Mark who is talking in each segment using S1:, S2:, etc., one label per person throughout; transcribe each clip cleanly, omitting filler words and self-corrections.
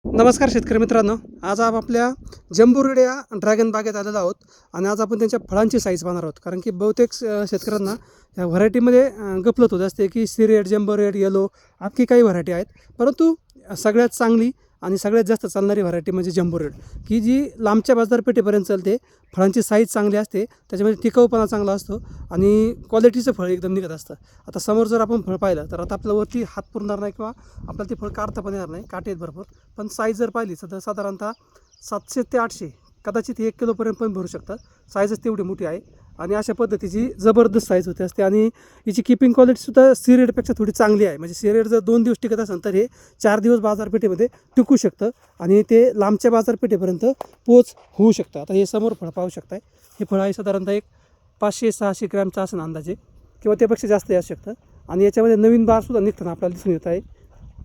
S1: नमस्कार शेतकरी मित्रांनो, आज आपण आपल्या जम्बो रेड या ड्रॅगन बागेत आलेलो आहोत आणि आज आपण त्यांच्या फळांची साईज पाहणार आहोत. कारण की बहुतेक शेतकऱ्यांना या व्हरायटीमध्ये गफलत होत असते की सी रेड, जम्बो रेड, येलो आणखी काही व्हरायटी आहेत. परंतु सगळ्यात चांगली आणि सगळ्यात जास्त चालणारी व्हरायटी म्हणजे जम्बो रेड, की जी लांबच्या बाजारपेठेपर्यंत चालते. फळांची साईज चांगली असते, त्याच्यामध्ये टिकाऊपणा चांगला असतो आणि क्वालिटीचं फळ एकदम निघत असतं. आता समोर जर आपण फळ पाहिलं तर आता आपल्यावरती हात पुरणार नाही किंवा आपल्याला ते फळ काढता पण येणार नाही, काटे आहेत भरपूर. पण साईज जर पाहिली तर साधारणतः 700 ते 800 कदाचित 1 किलोपर्यंत पण भरू शकतात. साईजच तेवढी मोठी आहे आणि अशा पद्धतीची जबरदस्त साईज होते असते. आणि हिची किपिंग क्वालिटीसुद्धा सी रेडपेक्षा थोडी चांगली आहे. म्हणजे सी रेड जर 2 दिवस टिकत असेल तर हे 4 दिवस बाजारपेठेमध्ये टिकू शकतं आणि ते लांबच्या बाजारपेठेपर्यंत पोच होऊ शकतं. आता हे समोर फळ पाहू शकताय. हे फळ आहे साधारणतः एक 500-600 ग्रॅमचा असेल अंदाजे, किंवा त्यापेक्षा जास्तही असू शकतं. आणि याच्यामध्ये नवीन बारसुद्धा निघताना आपल्याला दिसून येत आहे.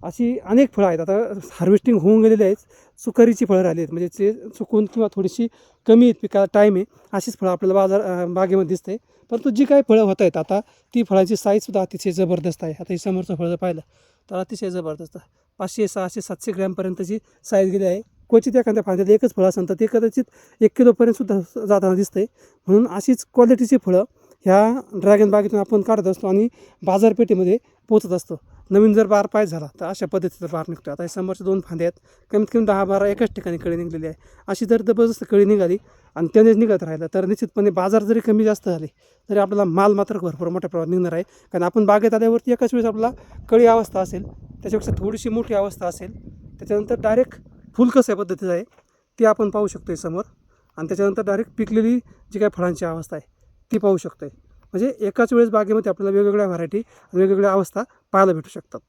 S1: अशी अनेक फळं आहेत. आता हार्वेस्टिंग होऊन गेलेली आहेत, सुकारीची फळं राहिली आहेत, म्हणजे ते चुकून किंवा थोडीशी कमी पिका टाईम आहे अशीच फळं आपल्याला बागेमध्ये दिसते. परंतु जी काही फळं होत आहेत आता, ती फळांची साईजसुद्धा अतिशय जबरदस्त आहे. आता हे समोरचं फळं पाहिलं तर अतिशय जबरदस्त 500-600-700 ग्रॅमपर्यंतची साईज गेली आहे. क्वचित एखाद्या फांद्यात एकच फळं असेल तर ते कदाचित 1 किलोपर्यंतसुद्धा जाताना दिसतंय. म्हणून अशीच क्वालिटीची फळं ह्या ड्रॅगन बागेतून आपण काढत असतो आणि बाजारपेठेमध्ये पोचत असतो. नवीन जर बार पाय झाला तर अशा पद्धतीचा बार निघतो. आता हे समोरच्या 2 फांद्या आहेत, कमीत कमी 10-12 एकाच ठिकाणी कळी निघलेली आहे. अशी जर जबरदस्त कळी निघाली आणि त्यानेच निघत राहिलं तर निश्चितपणे बाजार जरी कमी जास्त झाले तरी आपल्याला माल मात्र भरपूर मोठ्या प्रमाणात निघणार आहे. कारण आपण बागेत आल्यावरती एकाच वेळेस आपल्याला कळी अवस्था असेल, त्याच्यापेक्षा थोडीशी मोठी अवस्था असेल, त्याच्यानंतर डायरेक्ट फुल कशा पद्धतीचं आहे ती आपण पाहू शकतो आहे समोर. आणि त्याच्यानंतर डायरेक्ट पिकलेली जी काही फळांची अवस्था आहे ती पाहू शकतो आहे. म्हणजे एकाच वेळेस बागेमध्ये आपल्याला वेगवेगळ्या व्हरायटी आणि वेगवेगळ्या अवस्था पाहायला भेटू शकतात.